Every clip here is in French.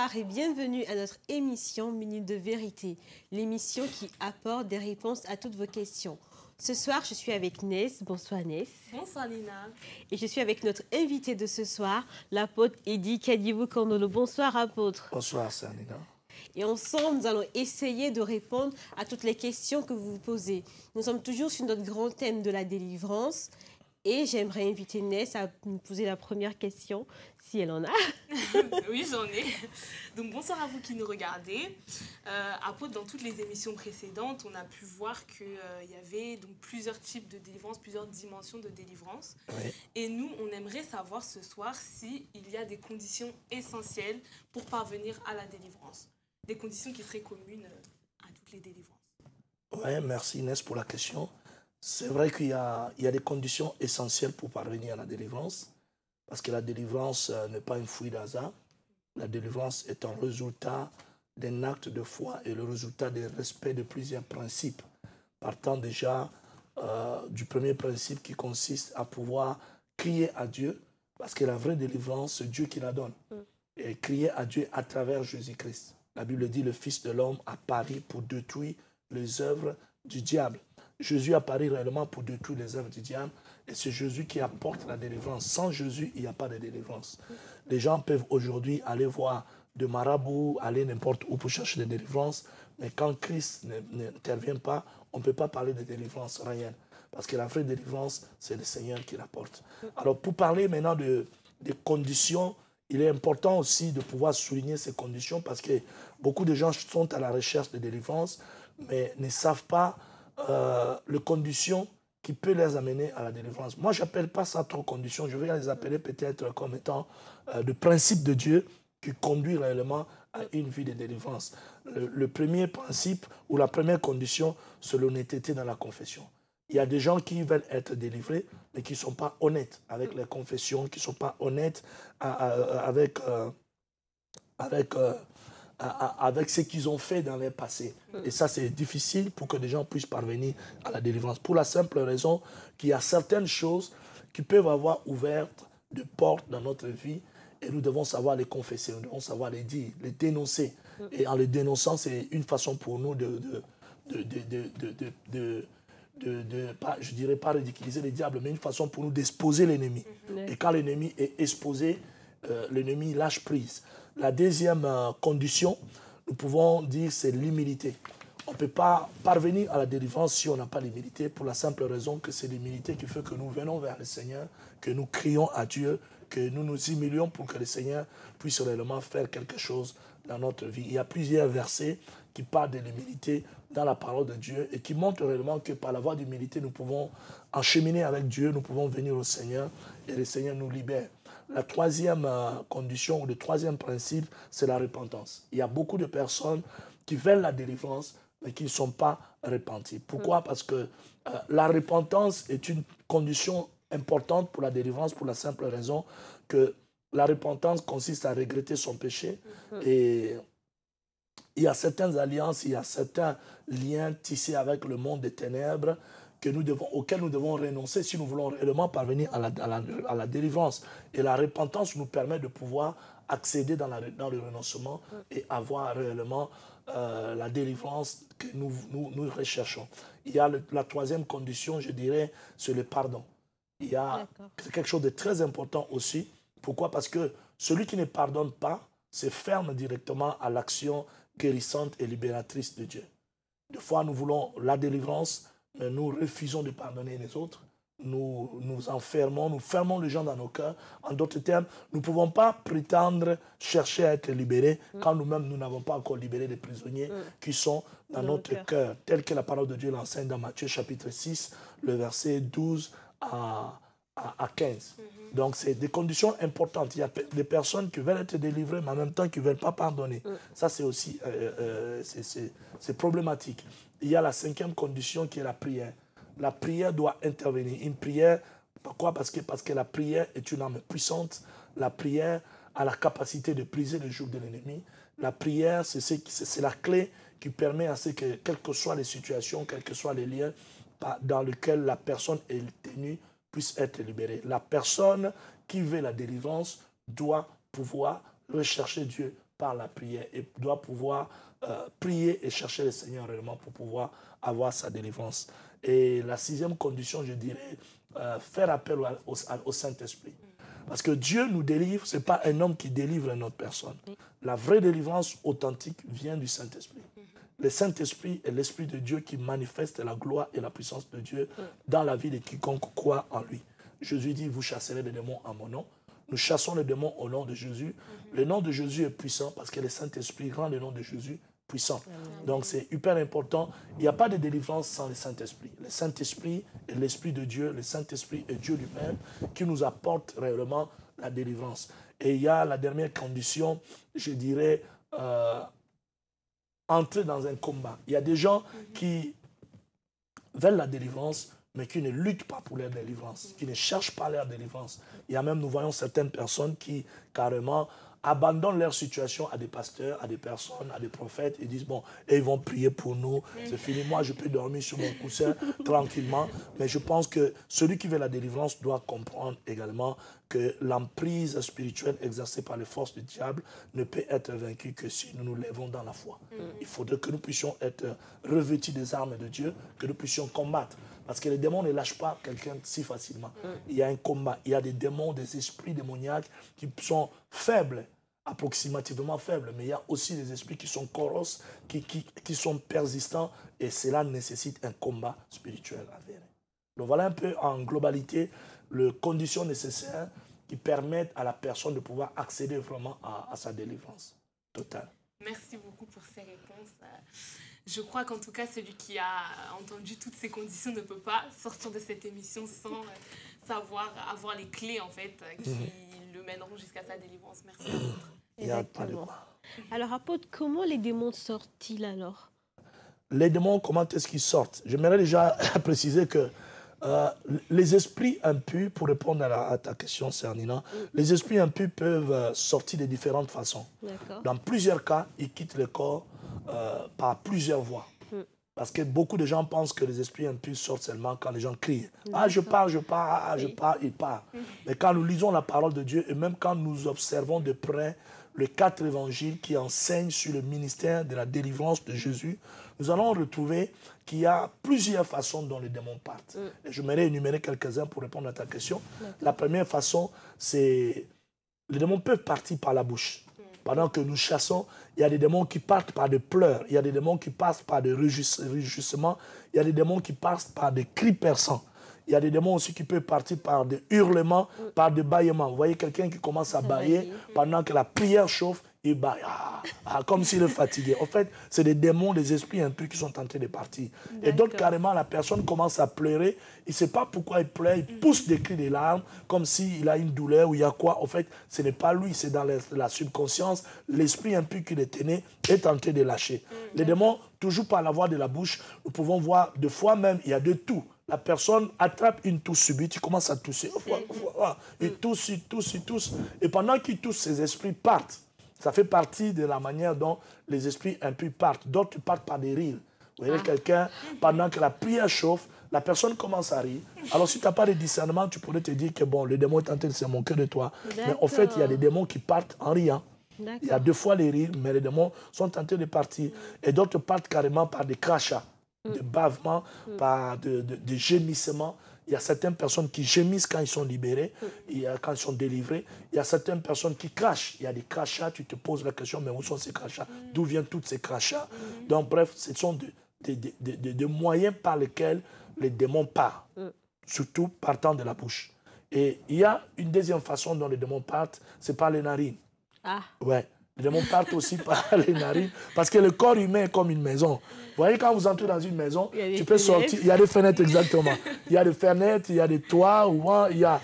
Bonsoir et bienvenue à notre émission Minute de vérité, l'émission qui apporte des réponses à toutes vos questions. Ce soir, je suis avec Ness. Bonsoir Ness. Bonsoir Nina. Et je suis avec notre invité de ce soir, l'apôtre Eddie Kadibou-Kondolo. Bonsoir apôtre. Bonsoir sœur Nina. Et ensemble, nous allons essayer de répondre à toutes les questions que vous vous posez. Nous sommes toujours sur notre grand thème de la délivrance. Et j'aimerais inviter Ness à nous poser la première question, si elle en a. Oui, j'en ai. Donc bonsoir à vous qui nous regardez. Apôtre, dans toutes les émissions précédentes, on a pu voir qu'il y avait donc plusieurs types de délivrance, plusieurs dimensions de délivrance. Oui. Et nous, on aimerait savoir ce soir s'il y a des conditions essentielles pour parvenir à la délivrance. Des conditions qui seraient communes à toutes les délivrances. Oui, merci Inès pour la question. C'est vrai qu'il y a des conditions essentielles pour parvenir à la délivrance, parce que la délivrance n'est pas un fruit d'hasard. La délivrance est un résultat d'un acte de foi et le résultat du respect de plusieurs principes, partant déjà du premier principe qui consiste à pouvoir crier à Dieu, parce que la vraie délivrance, c'est Dieu qui la donne. Et crier à Dieu à travers Jésus-Christ. La Bible dit, le Fils de l'homme a paru pour détruire les œuvres du diable. Jésus a paru réellement pour détruire les œuvres du diable et c'est Jésus qui apporte la délivrance. Sans Jésus, il n'y a pas de délivrance. Les gens peuvent aujourd'hui aller voir de marabouts, aller n'importe où pour chercher des délivrances, mais quand Christ n'intervient pas, on ne peut pas parler de délivrance réelle. Parce que la vraie délivrance, c'est le Seigneur qui l'apporte. Alors pour parler maintenant des conditions, il est important aussi de pouvoir souligner ces conditions parce que beaucoup de gens sont à la recherche de délivrance, mais ne savent pas les conditions qui peuvent les amener à la délivrance. Moi, je n'appelle pas ça trop conditions, je vais les appeler peut-être comme étant le principe de Dieu qui conduit réellement à une vie de délivrance. Le premier principe ou la première condition, c'est l'honnêteté dans la confession. Il y a des gens qui veulent être délivrés, mais qui ne sont pas honnêtes avec les confessions, qui ne sont pas honnêtes avec ce qu'ils ont fait dans leur passé. Et ça, c'est difficile pour que des gens puissent parvenir à la délivrance. Pour la simple raison qu'il y a certaines choses qui peuvent avoir ouvert des portes dans notre vie et nous devons savoir les confesser, nous devons savoir les dire, les dénoncer. Et en les dénonçant, c'est une façon pour nous je dirais pas ridiculiser les diables, mais une façon pour nous d'exposer l'ennemi. Et quand l'ennemi est exposé, l'ennemi lâche prise. La deuxième condition, nous pouvons dire, c'est l'humilité. On ne peut pas parvenir à la délivrance si on n'a pas l'humilité, pour la simple raison que c'est l'humilité qui fait que nous venons vers le Seigneur, que nous crions à Dieu, que nous nous humilions pour que le Seigneur puisse réellement faire quelque chose dans notre vie. Il y a plusieurs versets qui parlent de l'humilité dans la parole de Dieu et qui montrent réellement que par la voie d'humilité, nous pouvons encheminer avec Dieu, nous pouvons venir au Seigneur et le Seigneur nous libère. La troisième condition ou le troisième principe, c'est la repentance. Il y a beaucoup de personnes qui veulent la délivrance, mais qui ne sont pas repenties. Pourquoi? Parce que la repentance est une condition importante pour la délivrance, pour la simple raison que la repentance consiste à regretter son péché et il y a certaines alliances, il y a certains liens tissés avec le monde des ténèbres auxquels nous devons renoncer si nous voulons réellement parvenir à la délivrance. Et la repentance nous permet de pouvoir accéder dans le renoncement et avoir réellement la délivrance que nous recherchons. Il y a la troisième condition, je dirais, c'est le pardon. C'est quelque chose de très important aussi. Pourquoi? Parce que celui qui ne pardonne pas se ferme directement à l'action guérissante et libératrice de Dieu. Des fois, nous voulons la délivrance, mais nous refusons de pardonner les autres. Nous nous enfermons, nous fermons les gens dans nos cœurs. En d'autres termes, nous ne pouvons pas prétendre chercher à être libérés quand nous-mêmes, nous n'avons pas encore libéré les prisonniers qui sont dans notre cœur, tel que la parole de Dieu l'enseigne dans Matthieu chapitre 6, le verset 12 à 15. Donc, c'est des conditions importantes. Il y a des personnes qui veulent être délivrées, mais en même temps qui ne veulent pas pardonner. Ça, c'est aussi c'est problématique. Il y a la cinquième condition qui est la prière. La prière doit intervenir. Une prière, pourquoi? Parce que la prière est une arme puissante. La prière a la capacité de briser le joug de l'ennemi. La prière, c'est la clé qui permet à ce que, quelles que soient les situations, quels que soient les liens dans lesquels la personne est tenue, puisse être libérée. La personne qui veut la délivrance doit pouvoir rechercher Dieu par la prière et doit pouvoir prier et chercher le Seigneur réellement pour pouvoir avoir sa délivrance. Et la 6e condition, je dirais, faire appel au Saint-Esprit. Parce que Dieu nous délivre, ce n'est pas un homme qui délivre une autre personne. La vraie délivrance authentique vient du Saint-Esprit. Le Saint-Esprit est l'Esprit de Dieu qui manifeste la gloire et la puissance de Dieu dans la vie de quiconque croit en lui. Jésus dit, vous chasserez les démons en mon nom. Nous chassons les démons au nom de Jésus. Le nom de Jésus est puissant parce que le Saint-Esprit rend le nom de Jésus puissant. Donc c'est hyper important. Il n'y a pas de délivrance sans le Saint-Esprit. Le Saint-Esprit est l'Esprit de Dieu. Le Saint-Esprit est Dieu lui-même qui nous apporte réellement la délivrance. Et il y a la dernière condition, je dirais, entrer dans un combat. Il y a des gens qui veulent la délivrance, mais qui ne luttent pas pour leur délivrance, qui ne cherchent pas leur délivrance. Il y a même, nous voyons certaines personnes qui, carrément, abandonnent leur situation à des pasteurs, à des personnes, à des prophètes, et disent, bon, et ils vont prier pour nous, c'est fini, moi je peux dormir sur mon coussin tranquillement, mais je pense que celui qui veut la délivrance doit comprendre également que l'emprise spirituelle exercée par les forces du diable ne peut être vaincue que si nous nous lèvons dans la foi. Il faudrait que nous puissions être revêtus des armes de Dieu, que nous puissions combattre. Parce que les démons ne lâchent pas quelqu'un si facilement. Il y a un combat. Il y a des démons, des esprits démoniaques qui sont faibles, approximativement faibles. Mais il y a aussi des esprits qui sont corrosifs, qui sont persistants. Et cela nécessite un combat spirituel avéré. Donc voilà un peu en globalité les conditions nécessaires qui permettent à la personne de pouvoir accéder vraiment à sa délivrance totale. Merci beaucoup pour ces réponses. Je crois qu'en tout cas, celui qui a entendu toutes ces conditions ne peut pas sortir de cette émission sans savoir avoir les clés, en fait, qui le mèneront jusqu'à sa délivrance. Merci. Il n'y a pas de quoi. Alors, apôtre, comment les démons sortent-ils alors? Les démons, comment est-ce qu'ils sortent? J'aimerais déjà préciser que les esprits impurs, pour répondre à ta question, Cernina, les esprits impurs peuvent sortir de différentes façons. Dans plusieurs cas, ils quittent le corps par plusieurs voies. Parce que beaucoup de gens pensent que les esprits impurs sortent seulement quand les gens crient. Ah, je pars, je pars, il part. Mais quand nous lisons la parole de Dieu, et même quand nous observons de près les 4 évangiles qui enseignent sur le ministère de la délivrance de Jésus, nous allons retrouver qu'il y a plusieurs façons dont les démons partent. Et je m'aimerais énumérer quelques-uns pour répondre à ta question. La première façon, c'est les démons peuvent partir par la bouche. Pendant que nous chassons, il y a des démons qui partent par des pleurs, il y a des démons qui passent par des rugissements, il y a des démons qui passent par des cris perçants. Il y a des démons aussi qui peuvent partir par des hurlements, par des bâillements. Vous voyez quelqu'un qui commence à bâiller pendant que la prière chauffe, il bâille, comme s'il est fatigué. En fait, c'est des démons, des esprits impurs qui sont tentés de partir. Et d'autres, carrément, la personne commence à pleurer. Il ne sait pas pourquoi il pleure. Il pousse des cris, des larmes, comme s'il a une douleur ou il y a quoi. En fait, ce n'est pas lui, c'est dans la subconscience. L'esprit impur qui le tenait est tenté de lâcher. Les démons, toujours par la voie de la bouche, nous pouvons voir, de fois même, il y a de tout. La personne attrape une tousse subite, il commence à tousser. Il tousse, il tousse, il tousse. Et pendant qu'il tousse, ses esprits partent. Ça fait partie de la manière dont les esprits impurs partent. D'autres partent par des rires. Vous voyez quelqu'un, pendant que la prière chauffe, la personne commence à rire. Alors si tu n'as pas de discernement, tu pourrais te dire que bon, le démon est en train de se moquer de toi. Mais en fait, il y a des démons qui partent en riant. Il y a 2 fois les rires, mais les démons sont tentés de partir. Et d'autres partent carrément par des crachats, des bavements, par des gémissements. Il y a certaines personnes qui gémissent quand ils sont libérés, quand ils sont délivrés. Il y a certaines personnes qui crachent. Il y a des crachats, tu te poses la question, mais où sont ces crachats? D'où viennent tous ces crachats? Donc bref, ce sont des moyens par lesquels les démons partent, surtout partant de la bouche. Et il y a une deuxième façon dont les démons partent, c'est par les narines. Ouais. Les démons partent aussi par les narines, parce que le corps humain est comme une maison. Vous voyez, quand vous entrez dans une maison, tu peux sortir. Il y a des fenêtres, exactement. Il y a des fenêtres, il y a des toits, il y a...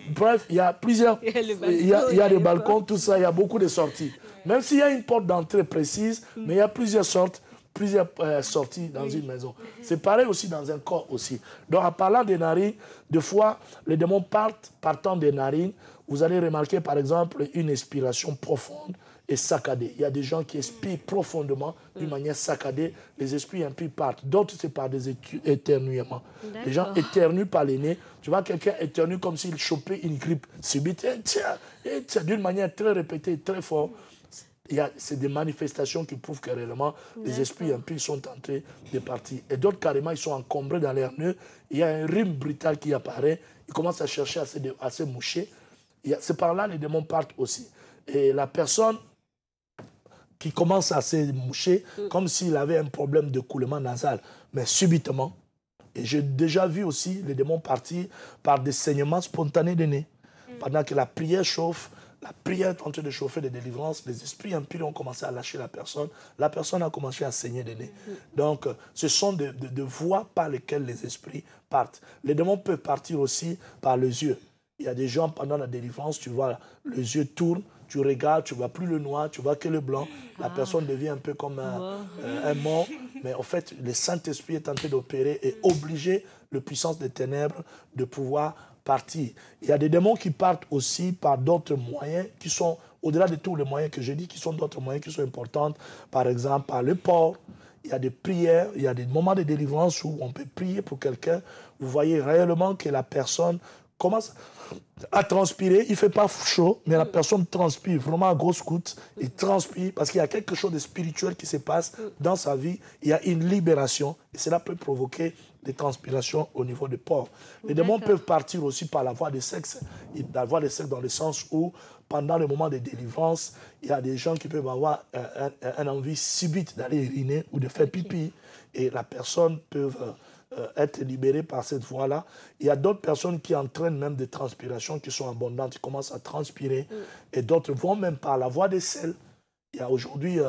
Bref, il y a plusieurs... Il y a des balcons, tout ça, il y a beaucoup de sorties. Même s'il y a une porte d'entrée précise, mais il y a plusieurs sorties dans une maison. C'est pareil aussi dans un corps aussi. Donc, en parlant des narines, des fois, les démons partant des narines. Vous allez remarquer, par exemple, une expiration profonde et saccadée. Il y a des gens qui expirent profondément d'une manière saccadée. Les esprits impurs partent. D'autres, c'est par des éternuements. Les gens éternuent par les nez. Tu vois, quelqu'un éternue comme s'il chopait une grippe subite. D'une manière très répétée, très forte. c'est des manifestations qui prouvent que réellement les esprits impurs sont en train de partir. Et d'autres, carrément, ils sont encombrés dans leur nœud. Il y a un rhume brutal qui apparaît. Ils commencent à chercher à se moucher. C'est par là que les démons partent aussi. Et la personne qui commence à se moucher, comme s'il avait un problème de coulement nasal, mais subitement. Et j'ai déjà vu aussi les démons partir par des saignements spontanés de nez. Pendant que la prière chauffe, la prière est en train de chauffer de délivrance, les esprits impurs ont commencé à lâcher la personne a commencé à saigner des nez. Donc, ce sont des voies par lesquelles les esprits partent. Les démons peuvent partir aussi par les yeux. Il y a des gens, pendant la délivrance, tu vois, les yeux tournent, tu regardes, tu ne vois plus le noir, tu vois que le blanc. La personne devient un peu comme un mort. Mais en fait, le Saint-Esprit est en train d'opérer et obliger la puissance des ténèbres de pouvoir partir. Il y a des démons qui partent aussi par d'autres moyens qui sont, au-delà de tous les moyens que j'ai dit, qui sont d'autres moyens qui sont importants. Par exemple, par le port. Il y a des prières, il y a des moments de délivrance où on peut prier pour quelqu'un. Vous voyez réellement que la personne commence à transpirer. Il ne fait pas chaud, mais la personne transpire vraiment à grosse goutte. Il transpire parce qu'il y a quelque chose de spirituel qui se passe dans sa vie. Il y a une libération et cela peut provoquer des transpirations au niveau du port. Les démons peuvent partir aussi par la voie de sexe. La voie de sexe dans le sens où, pendant le moment de délivrance, il y a des gens qui peuvent avoir une envie subite d'aller uriner ou de faire pipi. Et la personne peut être libérée par cette voie-là. Il y a d'autres personnes qui entraînent même des transpirations qui sont abondantes, qui commencent à transpirer. Et d'autres vont même par la voie des selles. Il y a aujourd'hui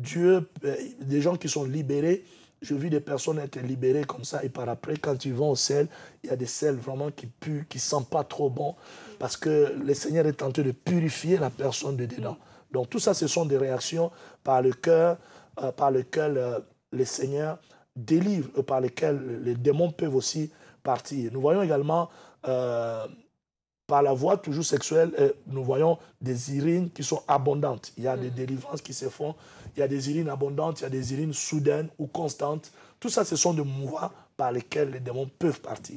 des gens qui sont libérés. Je vis des personnes être libérées comme ça et par après, quand ils vont au sel, il y a des sels vraiment qui puent, qui ne sentent pas trop bon parce que le Seigneur est en train de purifier la personne de dedans. Donc tout ça, ce sont des réactions par le cœur, par lesquelles le Seigneur délivre, par lesquelles les démons peuvent aussi partir. Nous voyons également par la voie toujours sexuelle, nous voyons des urines qui sont abondantes. Il y a des délivrances qui se font. Il y a des urines abondantes, il y a des urines soudaines ou constantes. Tout ça, ce sont des voies par lesquelles les démons peuvent partir.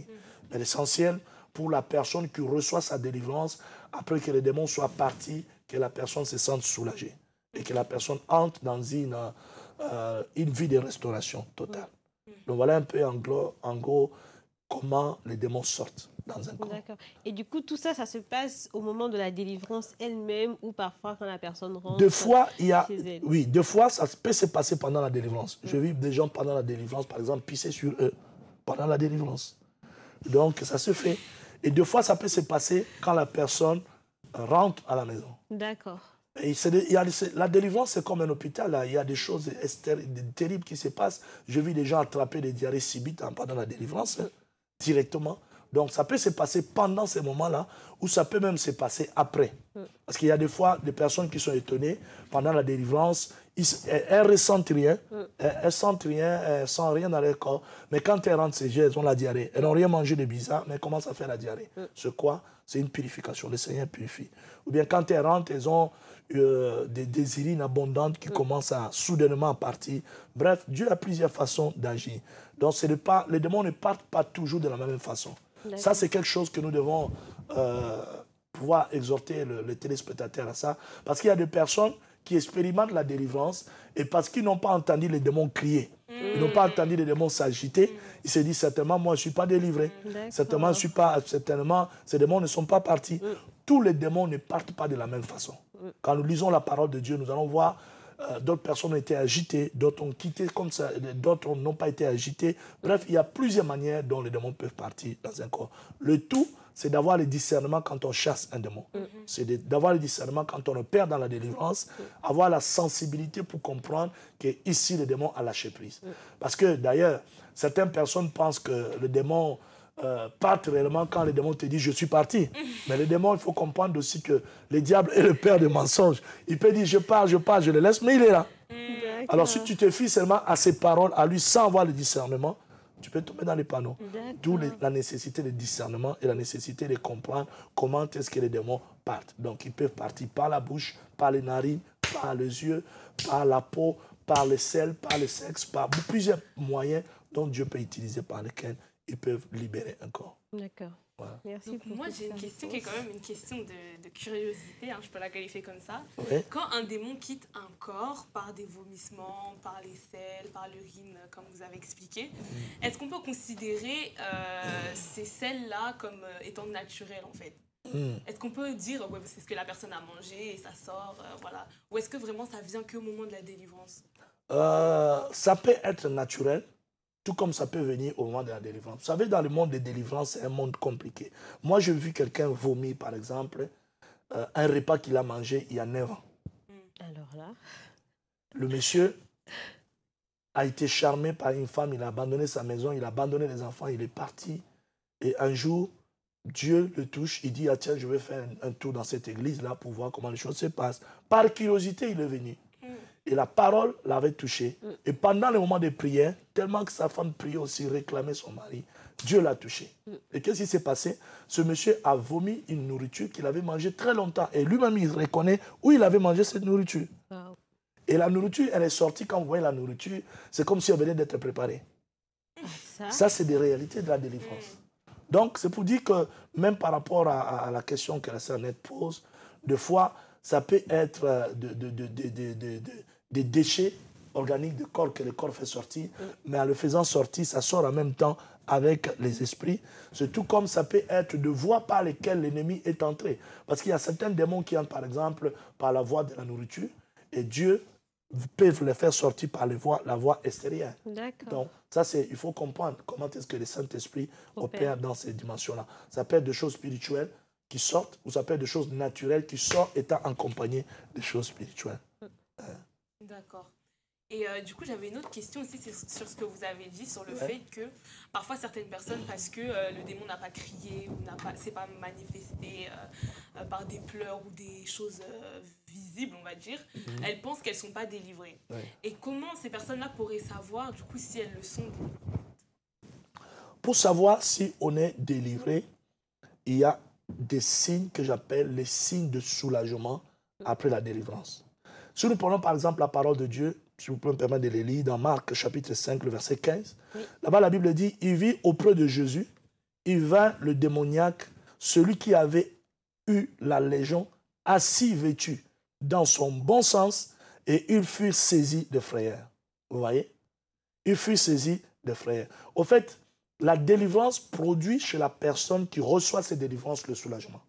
Mais l'essentiel, pour la personne qui reçoit sa délivrance, après que les démons soient partis, que la personne se sente soulagée et que la personne entre dans une vie de restauration totale. Donc voilà un peu en gros comment les démons sortent dans un corps. D'accord. Et du coup, tout ça, ça se passe au moment de la délivrance elle-même ou parfois quand la personne rentre Deux fois, chez elle. oui, deux fois, ça peut se passer pendant la délivrance. Je vis des gens pendant la délivrance, par exemple, pisser sur eux pendant la délivrance. Donc, ça se fait. Et deux fois, ça peut se passer quand la personne rentre à la maison. D'accord. Et la délivrance, c'est comme un hôpital. Là. Il y a des choses terribles qui se passent. Je vis des gens attraper des diarrhées subites pendant la délivrance, directement. Donc, ça peut se passer pendant ces moments-là ou ça peut même se passer après. Parce qu'il y a des fois des personnes qui sont étonnées pendant la délivrance. Elles ne ressentent rien. Elles sentent rien, elles sentent rien dans leur corps. Mais quand elles rentrent chez elles, elles ont la diarrhée. Elles n'ont rien mangé de bizarre, mais elles commencent à faire la diarrhée. C'est quoi? C'est une purification. Le Seigneur purifie. Ou bien quand elles rentrent, elles ont des urines abondantes qui commencent à soudainement partir. Bref, Dieu a plusieurs façons d'agir. Donc, les démons ne partent pas toujours de la même façon. Ça, c'est quelque chose que nous devons pouvoir exhorter les téléspectateurs à ça. Parce qu'il y a des personnes qui expérimentent la délivrance et parce qu'ils n'ont pas entendu les démons crier, ils n'ont pas entendu les démons s'agiter, ils se disent certainement, moi, je ne suis pas délivré. Certainement, ces démons ne sont pas partis. Tous les démons ne partent pas de la même façon. Quand nous lisons la parole de Dieu, nous allons voir d'autres personnes ont été agitées, d'autres ont quitté comme ça, d'autres n'ont pas été agitées. Bref, il y a plusieurs manières dont les démons peuvent partir dans un corps. Le tout, c'est d'avoir le discernement quand on chasse un démon. C'est d'avoir le discernement quand on opère dans la délivrance, avoir la sensibilité pour comprendre qu'ici, le démon a lâché prise. Parce que d'ailleurs, certaines personnes pensent que le démon partent réellement quand le démon te dit « je suis parti ». Mais le démon, il faut comprendre aussi que le diable est le père des mensonges. Il peut dire « je pars, je le laisse », mais il est là. Alors si tu te fies seulement à ses paroles, à lui sans avoir le discernement, tu peux tomber dans les panneaux. D'où la nécessité de discernement et la nécessité de comprendre comment est-ce que les démons partent. Donc ils peuvent partir par la bouche, par les narines, par les yeux, par la peau, par le sel, par le sexe, par plusieurs moyens dont Dieu peut utiliser par lesquels ils peuvent libérer un corps. D'accord. Voilà. Merci Donc, pour moi, cette j'ai une question qui est réponse. quand même une question de curiosité, hein, je peux la qualifier comme ça. Oui. Quand un démon quitte un corps par des vomissements, par les selles, par l'urine, comme vous avez expliqué, est-ce qu'on peut considérer ces selles-là comme étant naturelles, en fait? Est-ce qu'on peut dire, ouais, c'est ce que la personne a mangé et ça sort, voilà. Ou est-ce que vraiment ça vient qu'au moment de la délivrance? Ça peut être naturel, tout comme ça peut venir au moment de la délivrance. Vous savez, dans le monde des délivrances, c'est un monde compliqué. Moi, j'ai vu quelqu'un vomir, par exemple, un repas qu'il a mangé il y a 9 ans. Alors là, Le monsieur a été charmé par une femme, il a abandonné sa maison, il a abandonné les enfants, il est parti. Et un jour, Dieu le touche, il dit, ah tiens, je vais faire un tour dans cette église-là pour voir comment les choses se passent. Par curiosité, il est venu. Et la parole l'avait touché. Et pendant le moment de prière, tellement que sa femme priait aussi, réclamait son mari, Dieu l'a touché. Et qu'est-ce qui s'est passé? Ce monsieur a vomi une nourriture qu'il avait mangée très longtemps. Et lui-même, il reconnaît où il avait mangé cette nourriture. wow. Et la nourriture, elle est sortie, quand vous voyez la nourriture, c'est comme si elle venait d'être préparée. Ça, c'est des réalités de la délivrance. Donc, c'est pour dire que même par rapport à la question que la sœur Annette pose, des fois, ça peut être des déchets organiques du corps que le corps fait sortir, mais en le faisant sortir, ça sort en même temps avec les esprits. C'est tout comme ça peut être de voies par lesquelles l'ennemi est entré. Parce qu'il y a certains démons qui entrent, par exemple, par la voie de la nourriture, et Dieu peut les faire sortir par la voie extérieure. D'accord. Donc, ça, il faut comprendre comment est-ce que le Saint-Esprit opère dans ces dimensions-là. Ça peut être des choses spirituelles qui sortent, ou ça peut être des choses naturelles qui sortent étant accompagnées des choses spirituelles. D'accord. Et du coup, j'avais une autre question aussi sur ce que vous avez dit, sur le fait que parfois certaines personnes, parce que le démon n'a pas crié ou s'est pas manifesté par des pleurs ou des choses visibles, on va dire, elles pensent qu'elles ne sont pas délivrées. Et comment ces personnes-là pourraient savoir, du coup, si elles le sont délivrées? Pour savoir si on est délivré, il y a des signes que j'appelle les signes de soulagement après la délivrance. Si nous prenons par exemple la parole de Dieu, si vous pouvez me permettre de les lire, dans Marc chapitre 5, le verset 15, là-bas la Bible dit, il vit auprès de Jésus, il vint le démoniaque, celui qui avait eu la légion, assis vêtu dans son bon sens, et il fut saisi de frayeur. Vous voyez? Il fut saisi de frayeur. Au fait, la délivrance produit chez la personne qui reçoit cette délivrance le soulagement.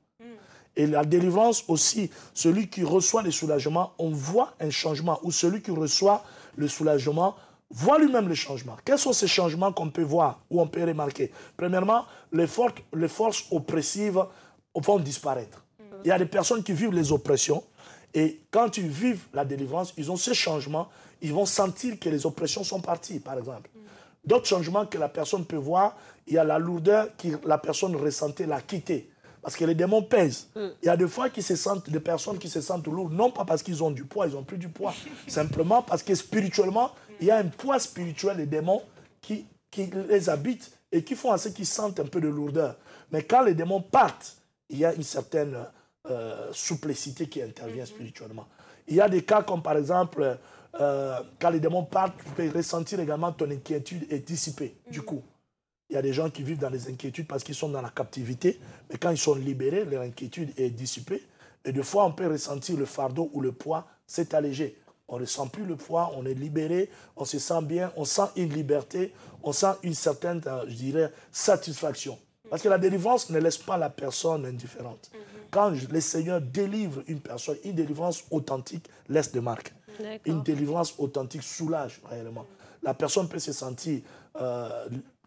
Et la délivrance aussi, celui qui reçoit le soulagement, on voit un changement, ou celui qui reçoit le soulagement voit lui-même le changement. Quels sont ces changements qu'on peut voir ou on peut remarquer? Premièrement, les forces oppressives vont disparaître. Il y a des personnes qui vivent les oppressions, et quand ils vivent la délivrance, ils ont ces changements, ils vont sentir que les oppressions sont parties, par exemple. D'autres changements que la personne peut voir, il y a la lourdeur que la personne ressentait, la quitter. Parce que les démons pèsent. Il y a des fois des personnes qui se sentent lourdes, non pas parce qu'ils ont du poids, ils n'ont plus du poids. Simplement parce que spirituellement, il y a un poids spirituel des démons qui les habitent et qui font à ce qu'ils sentent un peu de lourdeur. Mais quand les démons partent, il y a une certaine souplicité qui intervient spirituellement. Il y a des cas comme par exemple, quand les démons partent, tu peux ressentir également ton inquiétude est dissipée du coup. Il y a des gens qui vivent dans les inquiétudes parce qu'ils sont dans la captivité, mais quand ils sont libérés, leur inquiétude est dissipée. Et des fois, on peut ressentir le fardeau ou le poids s'est allégé. On ne ressent plus le poids, on est libéré, on se sent bien, on sent une liberté, on sent une certaine, je dirais, satisfaction. Parce que la délivrance ne laisse pas la personne indifférente. Quand le Seigneur délivre une personne, une délivrance authentique laisse des marques. Une délivrance authentique soulage réellement. La personne peut se sentir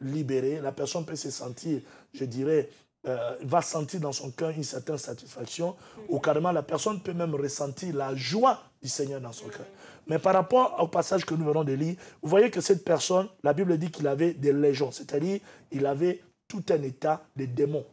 libérée, la personne peut se sentir, je dirais, va sentir dans son cœur une certaine satisfaction, ou carrément la personne peut même ressentir la joie du Seigneur dans son cœur. Mais par rapport au passage que nous venons de lire, vous voyez que cette personne, la Bible dit qu'il avait des légions, c'est-à-dire il avait tout un état de démons.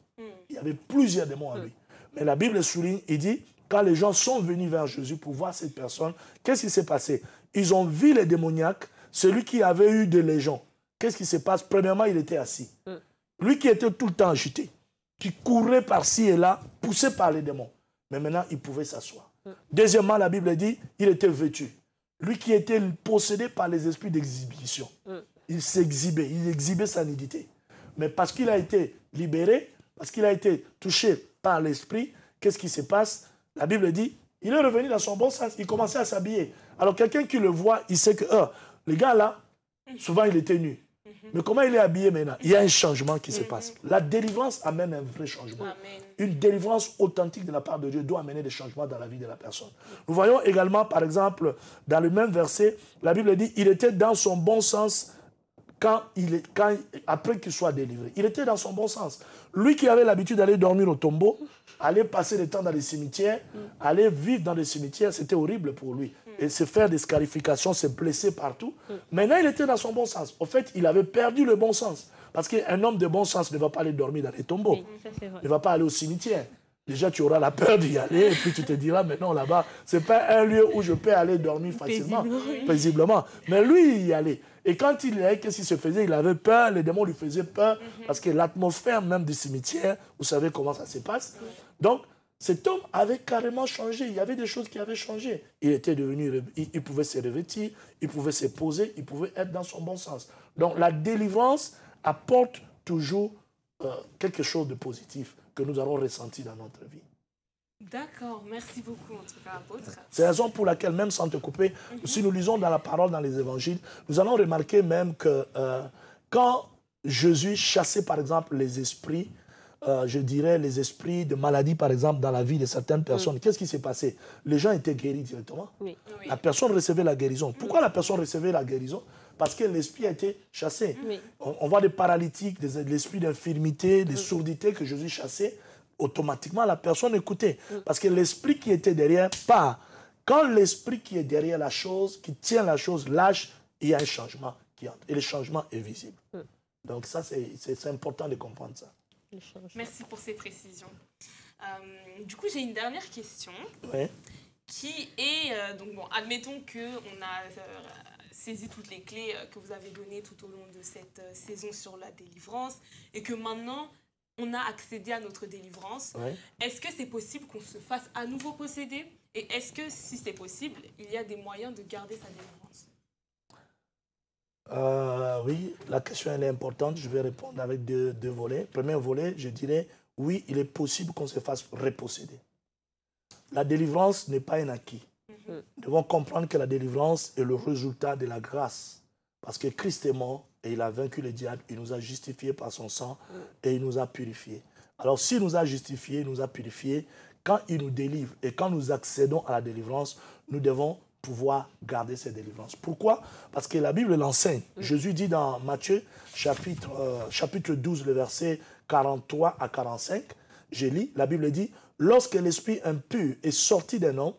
Il y avait plusieurs démons en lui. Mais la Bible souligne, il dit, quand les gens sont venus vers Jésus pour voir cette personne, qu'est-ce qui s'est passé? Ils ont vu les démoniaques, celui qui avait eu des légions. Qu'est-ce qui se passe? Premièrement, il était assis. Lui qui était tout le temps agité, qui courait par-ci et là, poussé par les démons. Mais maintenant, il pouvait s'asseoir. Deuxièmement, la Bible dit, il était vêtu. Lui qui était possédé par les esprits d'exhibition. Il s'exhibait, il exhibait sa nudité. Mais parce qu'il a été libéré, parce qu'il a été touché par l'esprit, qu'est-ce qui se passe? La Bible dit, il est revenu dans son bon sens, il commençait à s'habiller. Alors quelqu'un qui le voit, il sait que le gars là, souvent il était nu. Mais comment il est habillé maintenant? Il y a un changement qui se passe. La délivrance amène un vrai changement. Amen. Une délivrance authentique de la part de Dieu doit amener des changements dans la vie de la personne. Nous voyons également, par exemple, dans le même verset, la Bible dit, il était dans son bon sens après qu'il soit délivré. Il était dans son bon sens. Lui qui avait l'habitude d'aller dormir au tombeau, aller passer du temps dans les cimetières, aller vivre dans les cimetières, c'était horrible pour lui. Et se faire des scarifications, se blesser partout. Maintenant, il était dans son bon sens. En fait, il avait perdu le bon sens. Parce qu'un homme de bon sens ne va pas aller dormir dans les tombeaux. Oui, ça, c'est vrai. Il ne va pas aller au cimetière. Déjà, tu auras la peur d'y aller, et puis tu te diras, mais non, là-bas, ce n'est pas un lieu où je peux aller dormir facilement, paisiblement. Mais lui, il y allait. Et quand il y allait, qu'est-ce qu'il se faisait? Il avait peur, les démons lui faisaient peur, parce que l'atmosphère même du cimetière, vous savez comment ça se passe. Donc, cet homme avait carrément changé. Il y avait des choses qui avaient changé. Il était devenu, il pouvait se revêtir, il pouvait se poser, il pouvait être dans son bon sens. Donc, la délivrance apporte toujours quelque chose de positif que nous allons ressentir dans notre vie. D'accord, merci beaucoup en tout cas, apôtre. C'est la raison pour laquelle, même sans te couper, si nous lisons dans la parole, dans les évangiles, nous allons remarquer même que quand Jésus chassait par exemple les esprits, je dirais les esprits de maladie par exemple dans la vie de certaines personnes, qu'est-ce qui s'est passé? Les gens étaient guéris directement. Oui. Oui. La personne recevait la guérison. Pourquoi la personne recevait la guérison? Parce que l'esprit a été chassé. Oui. On voit des paralytiques, l'esprit d'infirmité, des sourdités que Jésus chassait. Automatiquement, la personne écoutait. Parce que l'esprit qui était derrière part. Quand l'esprit qui est derrière la chose, qui tient la chose, lâche, il y a un changement qui entre. Et le changement est visible. Donc ça, c'est important de comprendre ça. Le changement. Merci pour ces précisions. Du coup, j'ai une dernière question Ouais. qui est, donc bon, admettons qu'on a saisi toutes les clés que vous avez données tout au long de cette saison sur la délivrance et que maintenant, on a accédé à notre délivrance. Ouais. Est-ce que c'est possible qu'on se fasse à nouveau posséder? Et est-ce que, si c'est possible, il y a des moyens de garder sa délivrance? Oui, la question elle est importante. Je vais répondre avec deux volets. Premier volet, je dirais, oui, il est possible qu'on se fasse reposséder. La délivrance n'est pas un acquis. Nous devons comprendre que la délivrance est le résultat de la grâce. Parce que Christ est mort et il a vaincu le diable, il nous a justifiés par son sang et il nous a purifiés. Alors s'il nous a justifiés, il nous a purifiés, quand il nous délivre et quand nous accédons à la délivrance, nous devons pouvoir garder cette délivrance. Pourquoi? Parce que la Bible l'enseigne. Jésus dit dans Matthieu, chapitre 12, le verset 43 à 45, je lis, la Bible dit, lorsque l'esprit impur est sorti d'un homme,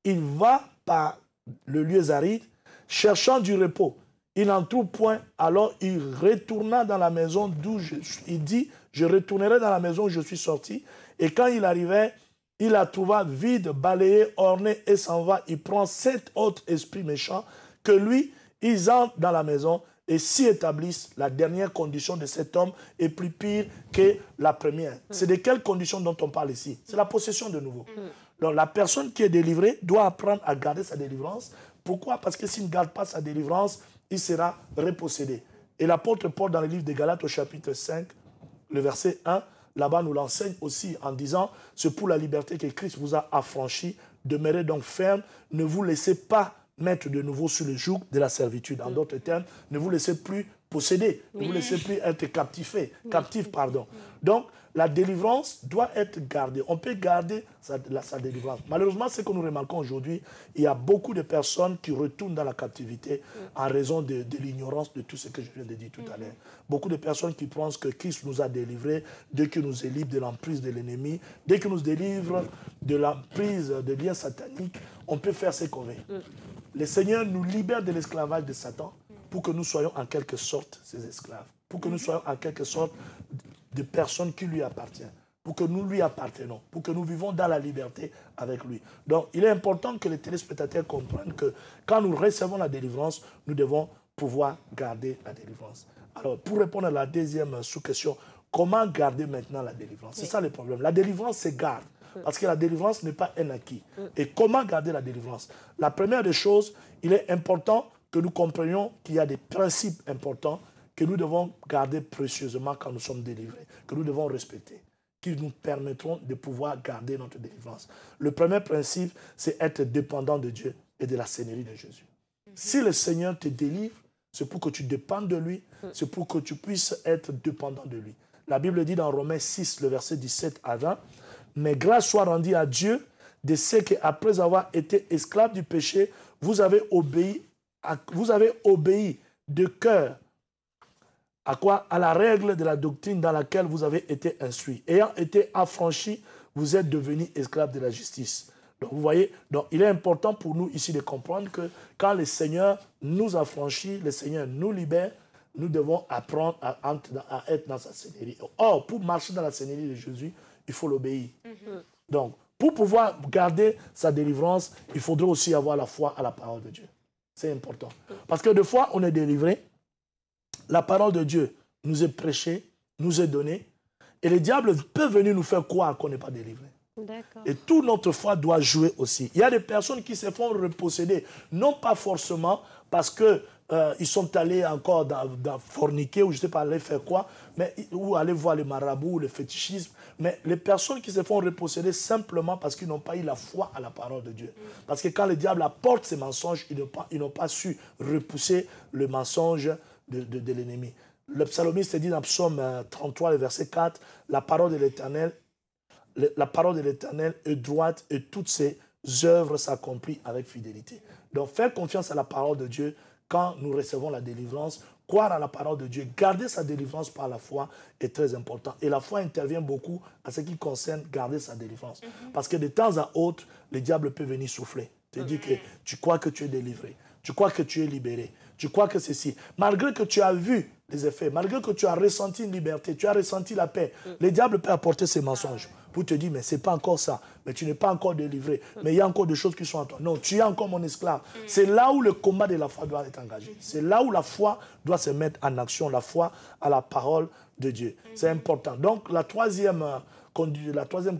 il va par le lieu aride, cherchant du repos. Il n'en trouve point, alors il retourna dans la maison d'où il dit, je retournerai dans la maison où je suis sorti. Et quand il arrivait, il la trouva vide, balayée, ornée et s'en va. Il prend 7 autres esprits méchants que lui, ils entrent dans la maison et s'y établissent. La dernière condition de cet homme est plus pire que la première. C'est de quelle condition dont on parle ici? C'est la possession de nouveau. Donc la personne qui est délivrée doit apprendre à garder sa délivrance. Pourquoi? Parce que s'il ne garde pas sa délivrance, il sera repossédé. Et l'apôtre Paul, dans le livre de Galates, au chapitre 5, le verset 1, là-bas nous l'enseigne aussi en disant, c'est pour la liberté que Christ vous a affranchi, demeurez donc ferme, ne vous laissez pas mettre de nouveau sur le joug de la servitude. En d'autres termes, ne vous laissez plus posséder, ne vous laissez plus être captif. Donc, la délivrance doit être gardée. On peut garder sa délivrance. Malheureusement, ce que nous remarquons aujourd'hui, il y a beaucoup de personnes qui retournent dans la captivité en raison de l'ignorance de tout ce que je viens de dire tout à l'heure. Beaucoup de personnes qui pensent que Christ nous a délivrés, dès qu'il nous est libre de l'emprise de l'ennemi, dès qu'il nous délivre de l'emprise de liens sataniques, on peut faire ce qu'on veut. Le Seigneur nous libère de l'esclavage de Satan pour que nous soyons en quelque sorte ses esclaves, pour que nous soyons en quelque sorte de personnes qui lui appartiennent, pour que nous lui appartenons, pour que nous vivons dans la liberté avec lui. Donc, il est important que les téléspectateurs comprennent que quand nous recevons la délivrance, nous devons pouvoir garder la délivrance. Alors, pour répondre à la deuxième sous-question, comment garder maintenant la délivrance? C'est ça le problème. La délivrance se garde, parce que la délivrance n'est pas un acquis. Et comment garder la délivrance? La première des choses, il est important que nous comprenions qu'il y a des principes importants que nous devons garder précieusement quand nous sommes délivrés, que nous devons respecter. qui nous permettront de pouvoir garder notre délivrance. Le premier principe, c'est être dépendant de Dieu et de la Seigneurie de Jésus. Si le Seigneur te délivre, c'est pour que tu dépendes de lui, c'est pour que tu puisses être dépendant de lui. La Bible dit dans Romains 6, le verset 17 à 20, « Mais grâce soit rendue à Dieu de ce qu'après avoir été esclaves du péché, vous avez obéi de cœur. À quoi? À la règle de la doctrine dans laquelle vous avez été instruits. Ayant été affranchis, vous êtes devenus esclaves de la justice. » Donc vous voyez, donc, il est important pour nous ici de comprendre que quand le Seigneur nous affranchit, le Seigneur nous libère, nous devons apprendre à être dans sa Seigneurie. Or, pour marcher dans la Seigneurie de Jésus, il faut l'obéir. Donc, pour pouvoir garder sa délivrance, il faudrait aussi avoir la foi à la parole de Dieu. C'est important. Parce que des fois, on est délivré, la parole de Dieu nous est prêchée, nous est donnée, et le diable peut venir nous faire croire qu'on n'est pas délivré. Et toute notre foi doit jouer aussi. Il y a des personnes qui se font reposséder, non pas forcément parce que ils sont allés encore dans forniquer ou je ne sais pas aller faire quoi, mais, ou aller voir les marabouts, le fétichisme, mais les personnes qui se font reposséder simplement parce qu'ils n'ont pas eu la foi à la parole de Dieu. Parce que quand le diable apporte ses mensonges, ils n'ont pas su repousser le mensonge de l'ennemi. Le psalmiste dit dans Psaume 33, le verset 4, la parole de l'Éternel est droite et toutes ses œuvres s'accomplissent avec fidélité. Donc faire confiance à la parole de Dieu quand nous recevons la délivrance, croire à la parole de Dieu, garder sa délivrance par la foi est très important. Et la foi intervient beaucoup à ce qui concerne garder sa délivrance. Parce que de temps à autre, le diable peut venir souffler. Te dire que tu crois que tu es délivré, tu crois que tu es libéré, tu crois que ceci. Malgré que tu as vu les effets, malgré que tu as ressenti une liberté, tu as ressenti la paix, le diable peut apporter ses mensonges pour te dire, mais ce n'est pas encore ça, mais tu n'es pas encore délivré, mais il y a encore des choses qui sont en toi. Non, tu es encore mon esclave. C'est là où le combat de la foi doit être engagé. C'est là où la foi doit se mettre en action, la foi à la parole de Dieu. C'est important. Donc, la troisième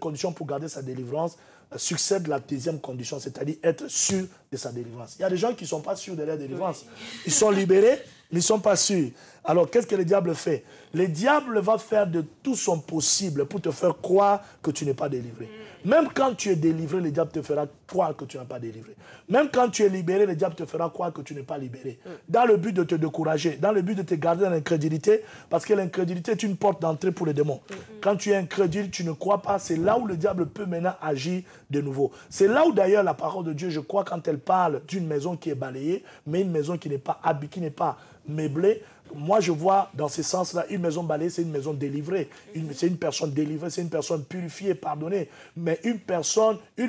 condition pour garder sa délivrance succède la deuxième condition, c'est-à-dire être sûr de sa délivrance. Il y a des gens qui ne sont pas sûrs de leur délivrance. Ils sont libérés, mais ils ne sont pas sûrs. Alors, qu'est-ce que le diable fait? Le diable va faire de tout son possible pour te faire croire que tu n'es pas délivré. Même quand tu es délivré, le diable te fera croire que tu n'es pas délivré. Même quand tu es libéré, le diable te fera croire que tu n'es pas libéré. Dans le but de te décourager, dans le but de te garder dans l'incrédulité, parce que l'incrédulité est une porte d'entrée pour les démons. Quand tu es incrédule, tu ne crois pas, c'est là où le diable peut maintenant agir de nouveau. C'est là où d'ailleurs la parole de Dieu, je crois, quand elle parle d'une maison qui est balayée, mais une maison qui n'est pas habillée, qui n'est pas meublée, moi, je vois dans ce sens-là, une maison balayée, c'est une maison délivrée. C'est une personne délivrée, c'est une personne purifiée, pardonnée. Mais une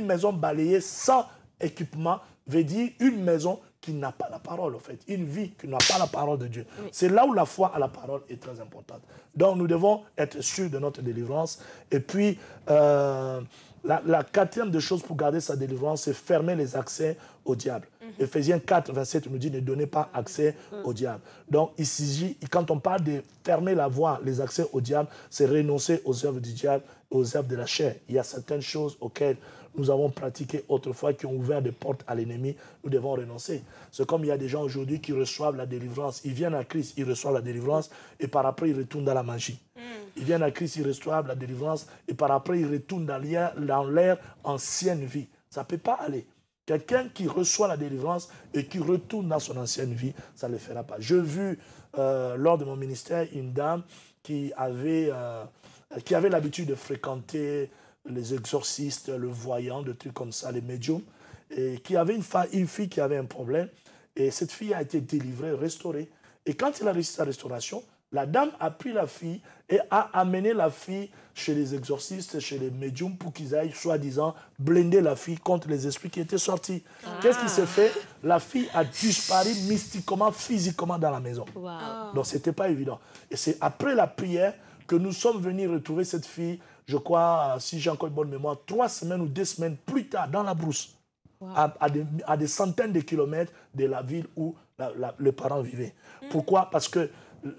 maison balayée sans équipement veut dire une maison qui n'a pas la parole, en fait. Une vie qui n'a pas la parole de Dieu. C'est là où la foi à la parole est très importante. Donc, nous devons être sûrs de notre délivrance. Et puis, la quatrième des choses pour garder sa délivrance, c'est fermer les accès au diable. Éphésiens 4, 27 nous dit ne donnez pas accès au diable. Donc ici, quand on parle de fermer la voie, les accès au diable, c'est renoncer aux œuvres du diable, aux œuvres de la chair. Il y a certaines choses auxquelles nous avons pratiqué autrefois qui ont ouvert des portes à l'ennemi. Nous devons renoncer. C'est comme il y a des gens aujourd'hui qui reçoivent la délivrance. Ils viennent à Christ, ils reçoivent la délivrance et par après ils retournent dans la magie. Ils viennent à Christ, ils reçoivent la délivrance et par après ils retournent dans leur ancienne vie. Ça ne peut pas aller. Quelqu'un qui reçoit la délivrance et qui retourne dans son ancienne vie, ça ne le fera pas. J'ai vu lors de mon ministère une dame qui avait l'habitude de fréquenter les exorcistes, le voyant, des trucs comme ça, les médiums, et qui avait une fille qui avait un problème. Et cette fille a été délivrée, restaurée. Et quand il a réussi sa restauration, la dame a pris la fille et a amené la fille chez les exorcistes, chez les médiums, pour qu'ils aillent, soi-disant, blinder la fille contre les esprits qui étaient sortis. Qu'est-ce qui s'est fait? La fille a disparu mystiquement, physiquement dans la maison. Donc, ce n'était pas évident. Et c'est après la prière que nous sommes venus retrouver cette fille, je crois, si j'ai encore une bonne mémoire, 3 semaines ou 2 semaines plus tard, dans la brousse, à des centaines de kilomètres de la ville où les parents vivaient. Pourquoi? Parce que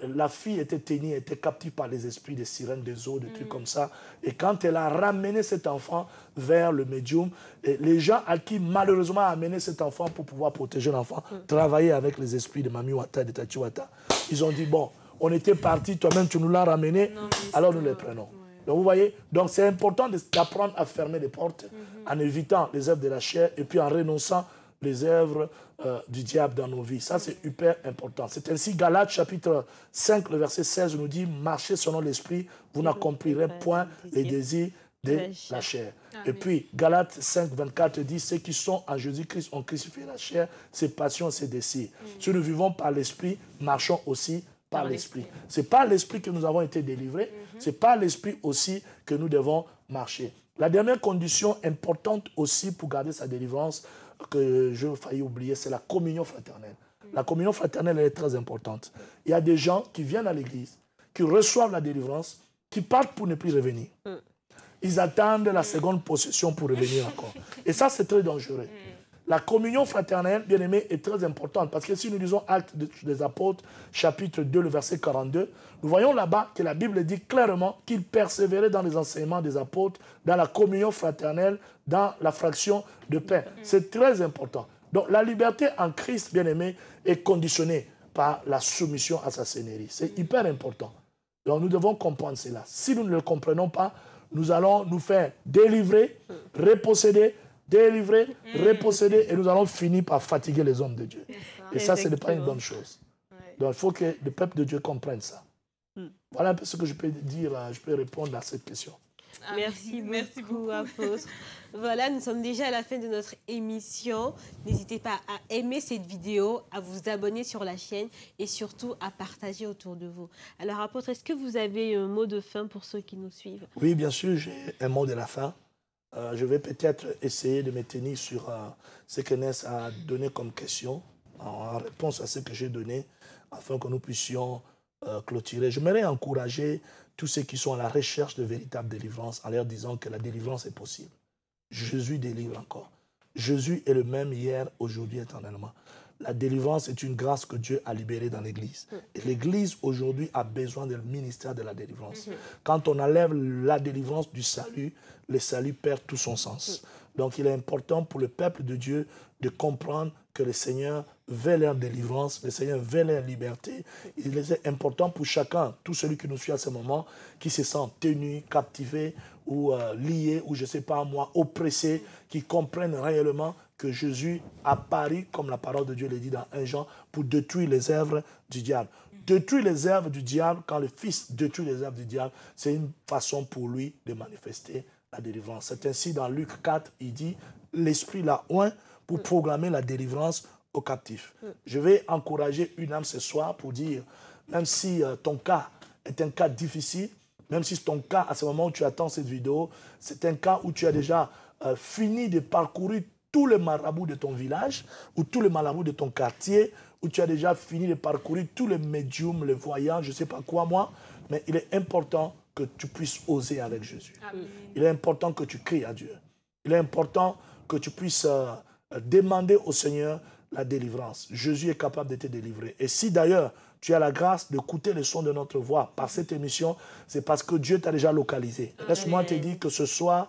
la fille était tenue, était captive par les esprits des sirènes, des eaux, des trucs comme ça. Et quand elle a ramené cet enfant vers le médium, les gens à qui malheureusement a amené cet enfant pour pouvoir protéger l'enfant, travailler avec les esprits de Mami Wata, de Tati Wata, ils ont dit, bon, on était partis, toi-même tu nous l'as ramené, alors nous les prenons. Donc vous voyez, donc c'est important d'apprendre à fermer les portes en évitant les œuvres de la chair et puis en renonçant les œuvres du diable dans nos vies. Ça, c'est hyper important. C'est ainsi, Galates chapitre 5, le verset 16 nous dit « Marchez selon l'esprit, vous n'accomplirez point les désirs de la chair. » Et puis, Galates 5, 24 dit « Ceux qui sont en Jésus-Christ ont crucifié la chair, ses passions, ses désirs. Si nous vivons par l'esprit, marchons aussi par l'esprit. » C'est par l'esprit que nous avons été délivrés. C'est par l'esprit aussi que nous devons marcher. La dernière condition importante aussi pour garder sa délivrance, que je failli oublier, c'est la communion fraternelle. La communion fraternelle, elle est très importante. Il y a des gens qui viennent à l'église, qui reçoivent la délivrance, qui partent pour ne plus revenir. Ils attendent la seconde possession pour revenir encore. Et ça, c'est très dangereux. La communion fraternelle, bien aimé, est très importante. Parce que si nous lisons Actes des Apôtres, chapitre 2, le verset 42, nous voyons là-bas que la Bible dit clairement qu'ils persévéraient dans les enseignements des apôtres, dans la communion fraternelle, dans la fraction de pain. C'est très important. Donc la liberté en Christ, bien aimé, est conditionnée par la soumission à sa seigneurie. C'est hyper important. Donc nous devons comprendre cela. Si nous ne le comprenons pas, nous allons nous faire délivrer, reposséder, délivrer, reposséder, et nous allons finir par fatiguer les hommes de Dieu. Et ça, ce n'est pas une bonne chose. Donc il faut que le peuple de Dieu comprenne ça. Voilà un peu ce que je peux dire, je peux répondre à cette question. Merci beaucoup, apôtre. Voilà, nous sommes déjà à la fin de notre émission. N'hésitez pas à aimer cette vidéo, à vous abonner sur la chaîne et surtout à partager autour de vous. Alors, apôtre, est-ce que vous avez un mot de fin pour ceux qui nous suivent? Oui, bien sûr, j'ai un mot de la fin. Je vais peut-être essayer de me tenir sur ce que Ness a donné comme question, en réponse à ce que j'ai donné, afin que nous puissions clôturer. J'aimerais encourager tous ceux qui sont à la recherche de véritable délivrance en leur disant que la délivrance est possible. Jésus délivre encore. Jésus est le même hier, aujourd'hui, éternellement. La délivrance est une grâce que Dieu a libérée dans l'Église. Et l'Église, aujourd'hui, a besoin du ministère de la délivrance. Quand on enlève la délivrance du salut, le salut perd tout son sens. Donc, il est important pour le peuple de Dieu de comprendre que le Seigneur veut leur délivrance, le Seigneur veut leur liberté. Il est important pour chacun, tout celui qui nous suit à ce moment, qui se sent tenu, captivé ou lié, ou je ne sais pas moi, oppressé, qui comprennent réellement que Jésus apparaît, comme la parole de Dieu le dit dans 1 Jean, pour détruire les œuvres du diable. Détruire les œuvres du diable, quand le Fils détruit les œuvres du diable, c'est une façon pour lui de manifester la délivrance. C'est ainsi dans Luc 4, il dit, l'Esprit l'a oint pour proclamer la délivrance aux captifs. Je vais encourager une âme ce soir pour dire, même si ton cas est un cas difficile, même si ton cas, à ce moment où tu attends cette vidéo, c'est un cas où tu as déjà fini de parcourir tous les marabouts de ton village ou tous les marabouts de ton quartier, où tu as déjà fini de parcourir tous les médiums, les voyants, je ne sais pas quoi moi, mais il est important que tu puisses oser avec Jésus. Amen. Il est important que tu cries à Dieu. Il est important que tu puisses demander au Seigneur la délivrance. Jésus est capable de te délivrer. Et si d'ailleurs tu as la grâce d'écouter le son de notre voix par cette émission, c'est parce que Dieu t'a déjà localisé. Laisse-moi te dire que ce soir,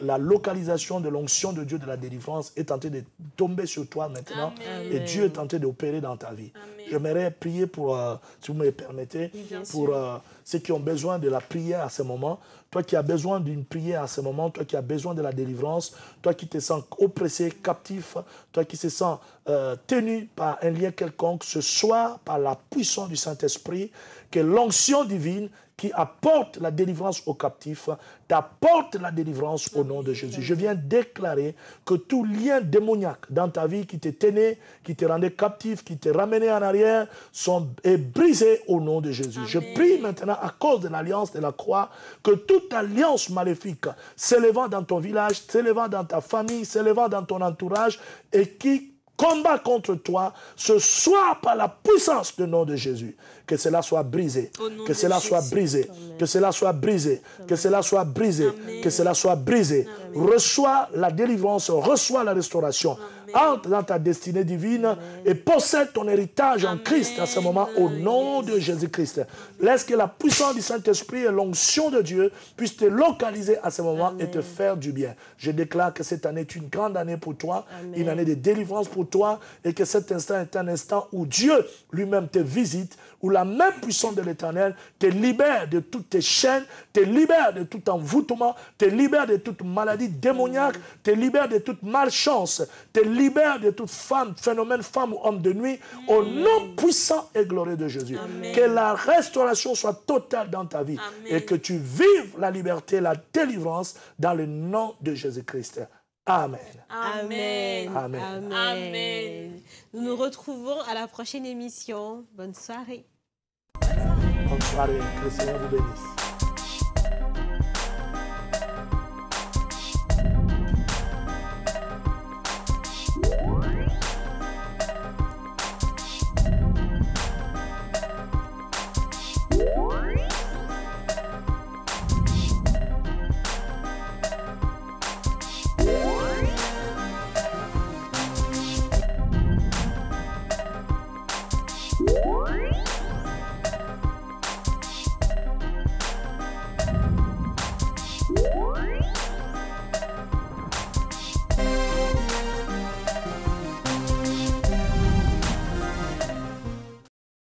la localisation de l'onction de Dieu de la délivrance est en train de tomber sur toi maintenant. Amen. Et Dieu est en train d'opérer dans ta vie. J'aimerais prier pour, si vous me le permettez, pour ceux qui ont besoin de la prière à ce moment. Toi qui as besoin d'une prière à ce moment, toi qui as besoin de la délivrance, toi qui te sens oppressé, captif, toi qui te sens tenu par un lien quelconque, ce soir, par la puissance du Saint-Esprit, que l'onction divine qui apporte la délivrance aux captifs, t'apporte la délivrance au nom de Jésus. Je viens déclarer que tout lien démoniaque dans ta vie qui te tenait, qui te rendait captif, qui te ramenait en arrière, est brisé au nom de Jésus. Amen. Je prie maintenant, à cause de l'alliance de la croix, que toute alliance maléfique s'élevant dans ton village, s'élevant dans ta famille, s'élevant dans ton entourage, et qui combat contre toi, ce soir par la puissance du nom de Jésus, que cela soit brisé, que cela soit brisé, que cela soit brisé, que cela soit brisé, que cela soit brisé. Reçois la délivrance, reçois la restauration. Entre dans ta destinée divine et possède ton héritage en Christ à ce moment au nom de Jésus-Christ. Laisse que la puissance du Saint-Esprit et l'onction de Dieu puissent te localiser à ce moment et te faire du bien. Je déclare que cette année est une grande année pour toi, une année de délivrance pour pour toi et que cet instant est un instant où Dieu lui-même te visite, où la main puissante de l'Éternel te libère de toutes tes chaînes, te libère de tout envoûtement, te libère de toute maladie démoniaque, te libère de toute malchance, te libère de toute phénomène femme ou homme de nuit, au nom puissant et glorieux de Jésus. Amen. Que la restauration soit totale dans ta vie. Amen. Et que tu vives la liberté, la délivrance dans le nom de Jésus-Christ. Amen. Amen. Amen. Amen. Amen. Nous nous retrouvons à la prochaine émission. Bonne soirée. Bonne soirée. Que le Seigneur vous bénisse.